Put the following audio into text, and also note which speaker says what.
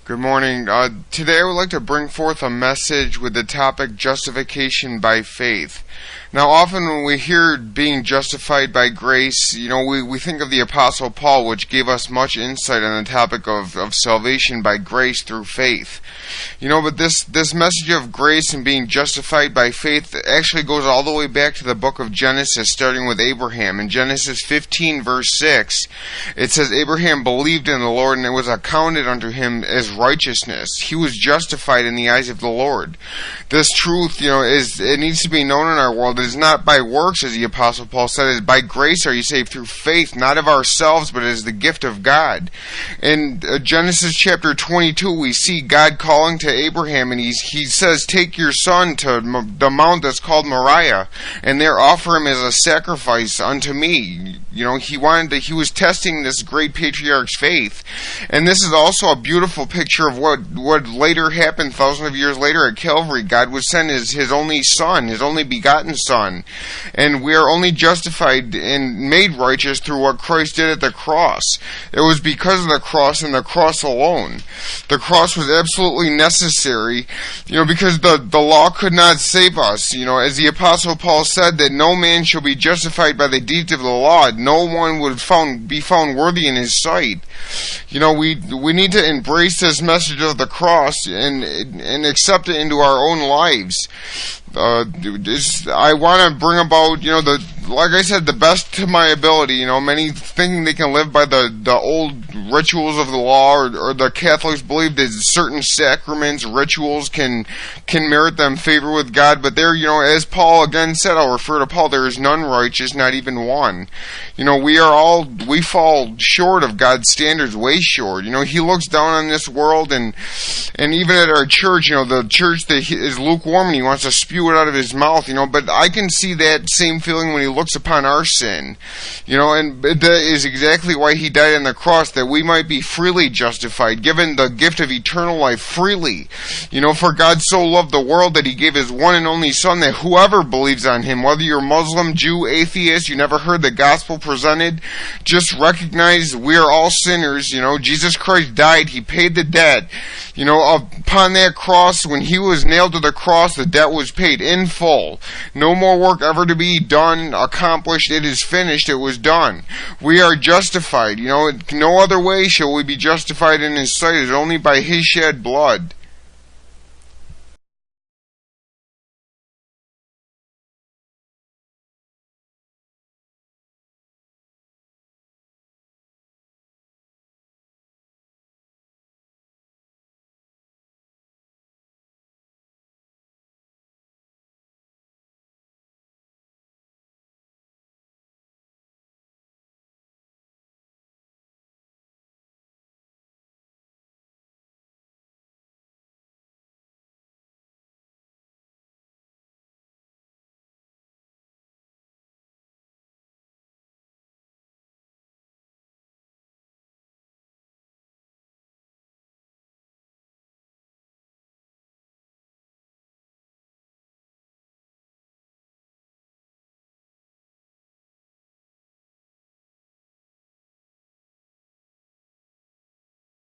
Speaker 1: Good morning. Today I would like to bring forth a message with the topic Justification by Faith. Now, often when we hear being justified by grace, we think of the Apostle Paul, which gave us much insight on the topic of salvation by grace through faith. But this message of grace and being justified by faith actually goes all the way back to the book of Genesis, starting with Abraham. In Genesis 15, verse 6, it says, Abraham believed in the Lord, and it was accounted unto him as righteousness. He was justified in the eyes of the Lord. This truth, it needs to be known in our world. It is not by works, as the Apostle Paul said. It is by grace are you saved through faith, not of ourselves, but as the gift of God. In Genesis chapter 22, we see God calling to Abraham, and he says, take your son to the mount that's called Moriah, and there offer him as a sacrifice unto me. He was testing this great patriarch's faith. And this is also a beautiful picture of what later happened thousands of years later at Calvary. God would send his only son, his only begotten son. And we are only justified and made righteous through what Christ did at the cross. It was because of the cross and the cross alone. The cross was absolutely necessary, because the law could not save us. As the Apostle Paul said, that no man shall be justified by the deeds of the law. No one would be found worthy in his sight. We need to embrace this message of the cross and accept it into our own lives. I want to bring about, like I said, the best to my ability. Many think they can live by the old rituals of the law, or the Catholics believe that certain sacraments, rituals can merit them favor with God. But there, as Paul again said, I'll refer to Paul, there is none righteous, not even one. We fall short of God's standards, way short. He looks down on this world, and even at our church, the church that is lukewarm, and he wants to spew it out of his mouth, but I can see that same feeling when he looks upon our sin, and that is exactly why he died on the cross, that we might be freely justified, given the gift of eternal life freely. For God so loved the world that he gave his one and only son, that whoever believes on him, whether you're Muslim, Jew, atheist, you never heard the gospel presented, just recognize we are all sinners. Jesus Christ died, he paid the debt. Upon that cross, when he was nailed to the cross, the debt was paid in full. No more work ever to be done, accomplished. It is finished. It was done. We are justified. No other way shall we be justified in his sight. It is only by his shed blood.